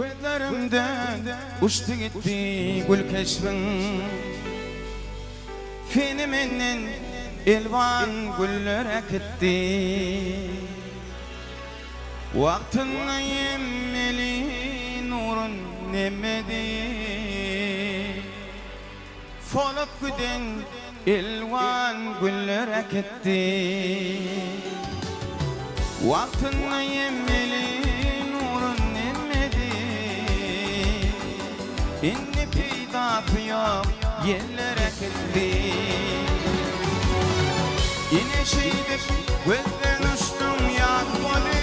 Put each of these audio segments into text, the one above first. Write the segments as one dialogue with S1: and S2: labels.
S1: Gözlerimden uçtu gitti gül keşfin, Fenimenden elvan güller akitti. Vaktini yemmeli nurun nemedi, Solup giden elvan güller akitti. Vaktini yemmeli nurun nemedi, inni peyda yok yerler akitti. Yine şeydir gözden uçtum yakmalı,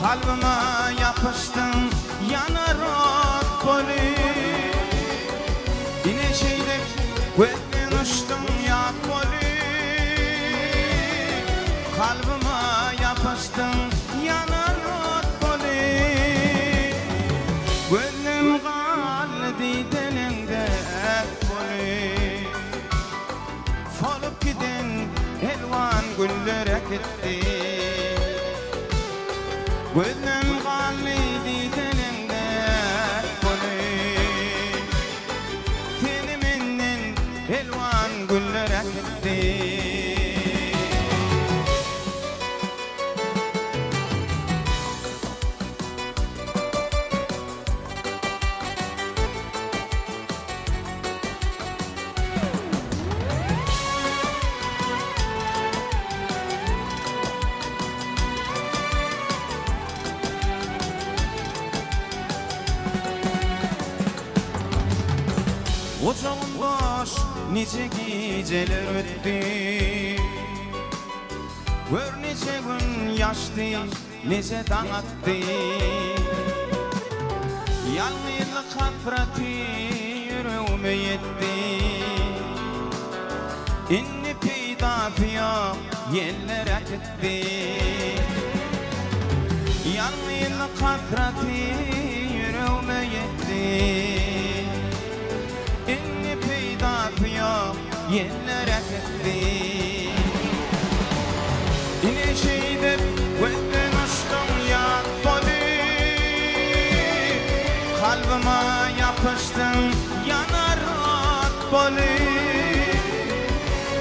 S1: kalbime yapıştın yanar ot kolu. Yine şeydir gözden uçtum yakmalı, kalbime yapıştın yanar ot kolu. Gönlüm kaldı dilinde kolu, solup giden elvan güller akitti. Gönlüm kaldı dilinde kolu, Fenimenden elvan güller akitti. Ocağın boş nice geceler öttü, Gör nice gün yaştı, nice dağıttı. Yalnızlık hasreti yüreğime yetti, inni peydası yok yerler akitti. Yalnızlık hasreti yüreğime yetti, inni peydası yok yerler akitti. Yine şeydir gözden uçtum yakmalı, kalbime yapıştın yanar ot kolu.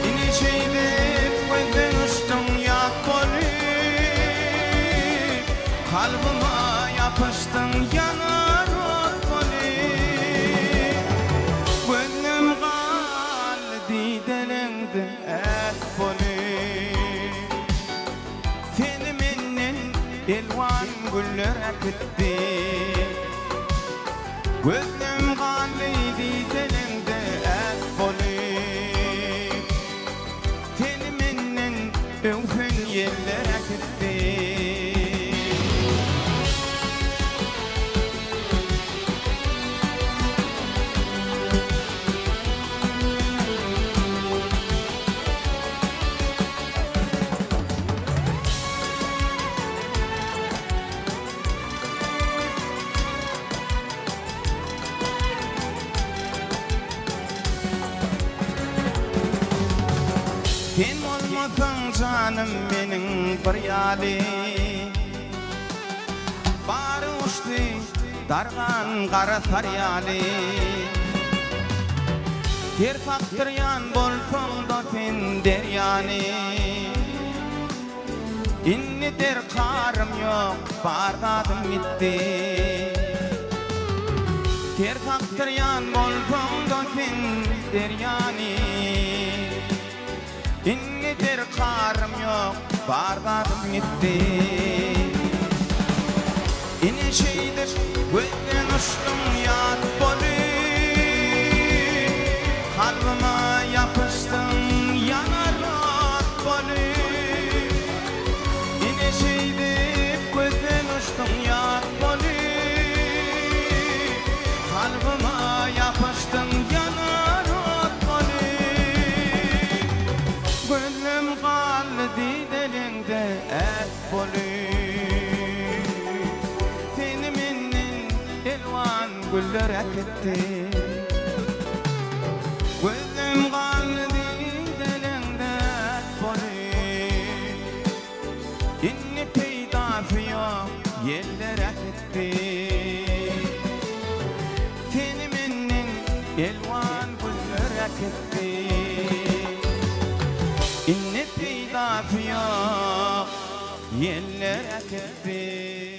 S1: Yine şeydir gözden uçtum yakmalı, kalbime yapıştın yanar ot kolu. Gönlüm kaldı dilinde kolu, Fenimenden elvan güller akitti. Gönlüm kaldı dilinde kolu, Fenimenden öfen yerler akitti. Sen olmasan canım benim bir yali, Barı uçtu dargan kara saryali. Ter taktıryan bolsam da sen deryani, inni der karım yok bardadım gitti. Ter taktıryan bolsam da sen deryani, inni der karım yok bardadım gitti. Yine şeydir gözden uçtum yat kolu, kalbime yapıştın yanar ot kolu. Yine şeydir gözden uçtum yat kolu, kalbime yapıştın yanar ot kolu. Gönlüm kaldı dilinde kolu, Fenimenden elvan güller akitti. Gönlüm kaldı dilinde kolu, inni peydası yok yeller akitti. Teniminin elvan güller akitti. İnne peyda yok, yeller akitti.